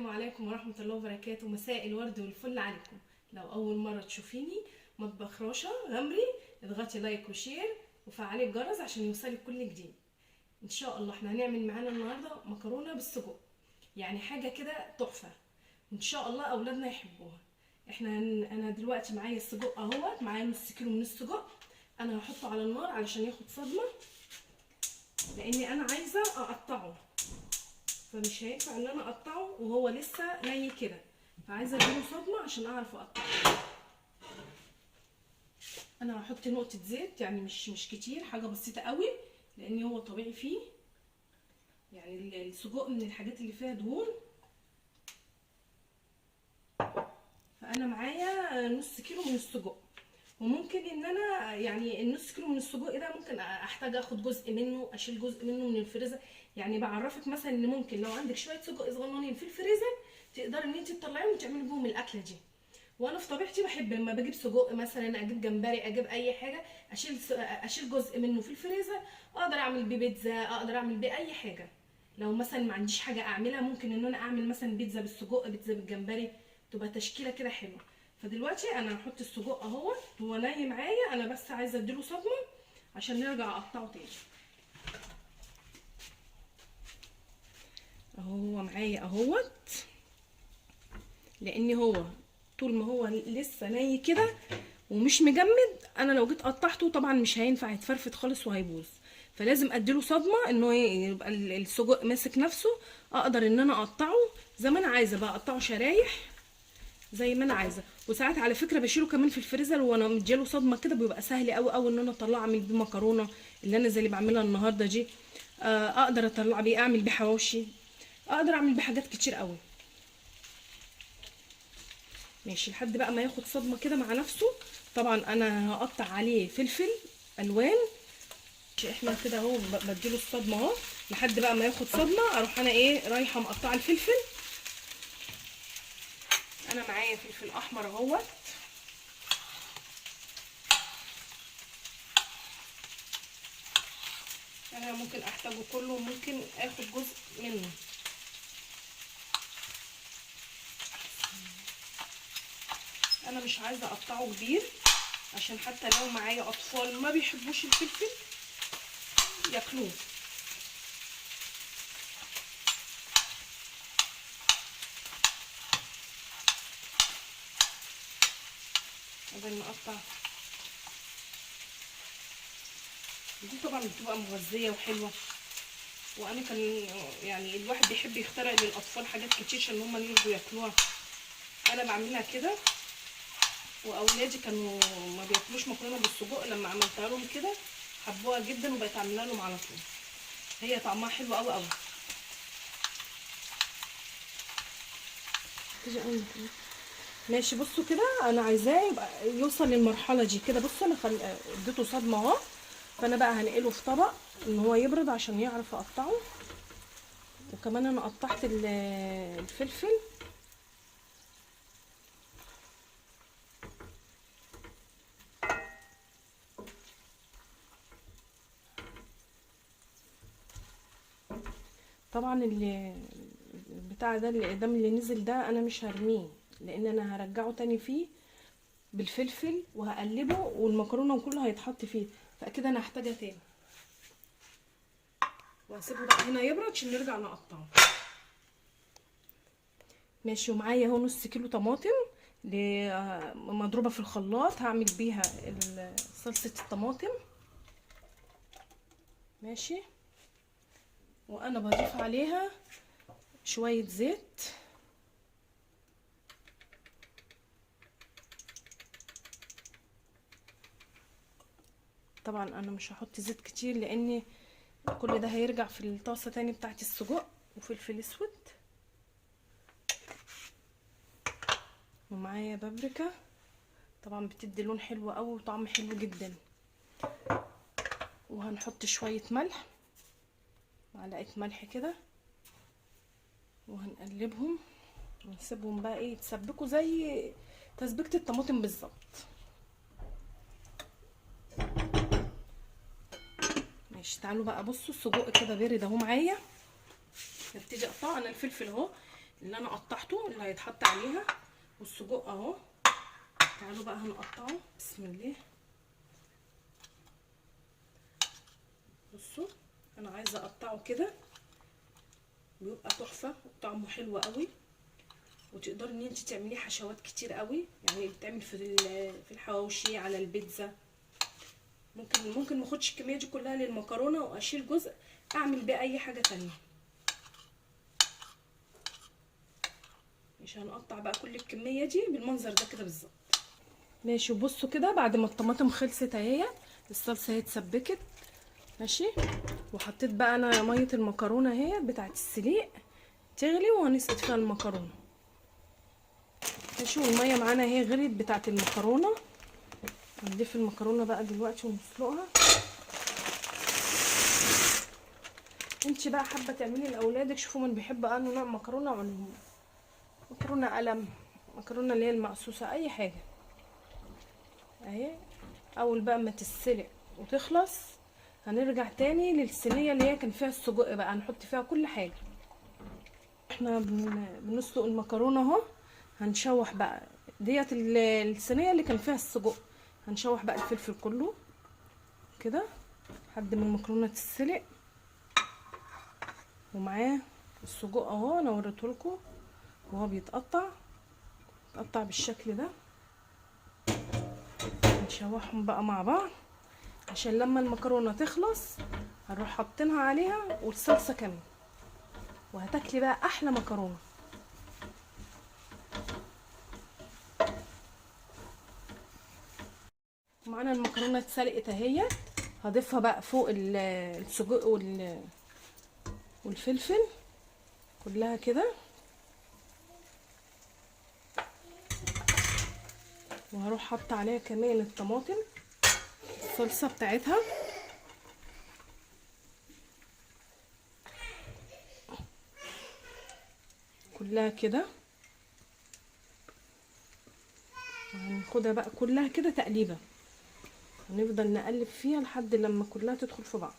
السلام عليكم ورحمة الله وبركاته. مساء الورد والفل عليكم. لو أول مرة تشوفيني مطبخ رشا غمري، اضغطي لايك وشير وفعلي الجرس عشان يوصلك كل جديد. إن شاء الله احنا هنعمل معانا النهاردة مكرونة بالسجق، يعني حاجة كده تحفة، وإن شاء الله أولادنا يحبوها. أنا دلوقتي معايا السجق أهوت، معايا نص كيلو من السجق. أنا هحطه على النار علشان ياخد صدمة، لأني أنا عايزة أقطعه، فمش هينفع ان انا اقطعه وهو لسه ني كده، فعايزه اديله صدمه عشان اعرف اقطعه. انا هحط نقطه زيت، يعني مش كتير، حاجه بسيطه قوي، لان هو طبيعي فيه، يعني السجق من الحاجات اللي فيها دهون. فانا معايا نص كيلو من السجق، وممكن ان انا يعني النص كيلو من السجق ده ممكن احتاج اخد جزء منه، اشيل جزء منه من الفريزر. يعني بعرفك مثلا ان ممكن لو عندك شويه سجق صغننين في الفريزر تقدري ان انت تطلعيهم وتعملي بيهم الاكله دي. وانا في طبيعتي بحب لما بجيب سجق مثلا، اجيب جمبري، اجيب اي حاجه، اشيل جزء منه في الفريزر، اقدر اعمل بيه بيتزا، اقدر اعمل بيه اي حاجه. لو مثلا ما عنديش حاجه اعملها، ممكن ان انا اعمل مثلا بيتزا بالسجق، بيتزا بالجمبري، تبقى تشكيله كده حلوه. فدلوقتي انا هحط السجق اهو، هو ناي معايا، انا بس عايزه اديله صدمه عشان نرجع اقطعه تاني. اهو معايا اهوت، لان هو طول ما هو لسه ناي كده ومش مجمد، انا لو جيت قطعته طبعا مش هينفع، يتفرفت خالص وهيبوظ. فلازم اديله صدمه انه يبقى السجق ماسك نفسه، اقدر ان انا اقطعه زي ما انا عايزه، بقى اقطعه شرايح زي ما انا عايزه. وساعات على فكره بشيله كمان في الفريزر وانا مديله صدمه كده، بيبقى سهل قوي قوي ان انا اطلعه اعمل بيه مكرونه اللي انا زي اللي بعملها النهارده دي. اقدر اطلع بيه اعمل بيه حواوشي، اقدر اعمل بيه حاجات كتير قوي. ماشي لحد بقى ما ياخد صدمه كده مع نفسه. طبعا انا هقطع عليه فلفل الوان. احنا كده اهو بديله الصدمه اهو، لحد بقى ما ياخد صدمه اروح انا رايحه مقطعه الفلفل. انا معايا فلفل احمر اهوت، انا ممكن احتاجه كله، ممكن اخد جزء منه. انا مش عايزه اقطعه كبير عشان حتى لو معايا اطفال ما بيحبوش الفلفل ياكلوه. قبل ما اقطع دي طبعا بتبقى مغذيه وحلوه، وانا كان يعني الواحد بيحب يخترع للاطفال حاجات كتير عشان هم يرضوا ياكلوها. انا بعملها كده، واولادي كانوا ما بياكلوش مكرونه بالسجق، لما عملتها لهم كده حبوها جدا وبقيت اعملها لهم على طول. هي طعمها حلو قوي قوي. ماشي بصوا كده، انا عايزاه يبقى يوصل للمرحله دي كده. بصوا انا اديته صدمه اهو، فانا بقى هنقله في طبق ان هو يبرد عشان يعرف اقطعه. وكمان انا قطعت الفلفل. طبعا البتاع ده اللي قدام اللي نزل ده انا مش هرميه، لان انا هرجعه تاني فيه بالفلفل وهقلبه، والمكرونه وكله هيتحط فيه، فاكيد انا هحتاجها تاني. وهسيبه بقى هنا يبرد عشان نرجع نقطعه. ماشي، ومعايا اهو نص كيلو طماطم مضروبه في الخلاط، هعمل بيها صلصه الطماطم. ماشي، وانا بضيف عليها شويه زيت. طبعا انا مش هحط زيت كتير لان كل ده هيرجع في الطاسه تاني بتاعت السجق. وفلفل اسود، ومعايا بابريكا، طبعا بتدي لون حلو قوي وطعم حلو جدا. وهنحط شويه ملح، معلقه ملح كده، وهنقلبهم ونسيبهم بقى يتسبكوا زي تسبيكه الطماطم بالظبط. ماشي، تعالوا بقى بصوا السجق كده بارد اهو معايا، هبتدي اقطعه. انا الفلفل اهو اللي انا قطعته اللي هيتحط عليها، والسجق اهو. تعالوا بقى هنقطعه. بسم الله. بصوا انا عايزه اقطعه كده، بيبقى تحفه وطعمه حلو قوي، وتقدري ان انت تعمليه حشوات كتير قوي، يعني بتعمل في الحواوشي، على البيتزا. ممكن ما اخدش الكميه دي كلها للمكرونه واشيل جزء اعمل بيه اي حاجه تانية. مش هنقطع بقى كل الكميه دي بالمنظر ده كده بالظبط. ماشي. وبصوا كده بعد ما الطماطم خلصت اهي، الصلصه اهي اتسبكت. ماشي. وحطيت بقى انا ميه المكرونه اهي بتاعت السليق تغلي، وهنسقط فيها المكرونه. ماشي. والميه معانا اهي غليت بتاعت المكرونه. هنضيف المكرونه بقى دلوقتي ونسلقها. انت بقى حابه تعملي لاولادك، شوفوا من بيحب انه نوع مكرونه، وعنهم مكرونه قلم، مكرونه اللي هي المقصوصه، اي حاجه اهي. اول بقى ما تتسلق وتخلص هنرجع تاني للصينيه اللي هي كان فيها السجق بقى، هنحط فيها كل حاجه. احنا بنسلق المكرونه اهو. هنشوح بقى ديت الصينيه اللي كان فيها السجق. هنشوح بقى الفلفل كله كده لحد ما المكرونه تتسلق، ومعاه السجق اهو. انا وريته لكم وهو بيتقطع بالشكل ده. نشوحهم بقى مع بعض عشان لما المكرونه تخلص هنروح حاطينها عليها والصلصه كمان، وهتاكلي بقى احلى مكرونه. معانا المكرونه اتسلقت اهي. هضيفها بقى فوق السجق والفلفل كلها كده، وهروح حاطه عليها كمان الطماطم الصلصه بتاعتها كلها كده. وهناخدها بقى كلها كده تقليبه، هنفضل نقلب فيها لحد لما كلها تدخل في بعض.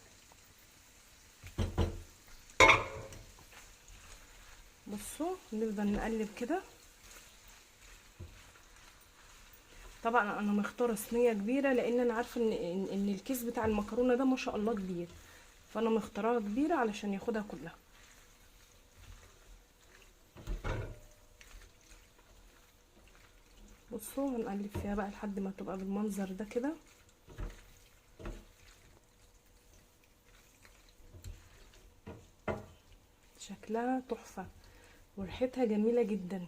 بصوا نفضل نقلب كده. طبعا انا مختاره صينيه كبيره لان انا عارفه ان الكيس بتاع المكرونه ده ما شاء الله كبير، فانا مختارها كبيره علشان ياخدها كلها. بصوا هنقلب فيها بقى لحد ما تبقى بالمنظر ده كده. شكلها تحفه وريحتها جميله جدا.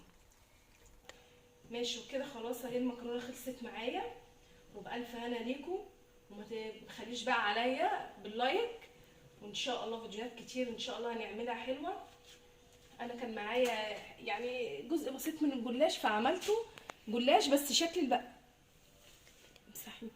ماشي. وكده خلاص اهي المكرونه خلصت معايا، وبألف هنا ليكم. وما تبخليش بقى عليا باللايك، وان شاء الله فيديوهات كتير ان شاء الله هنعملها حلوه. انا كان معايا يعني جزء بسيط من الجلاش فعملته جلاش، بس شكل بقى. امسحي.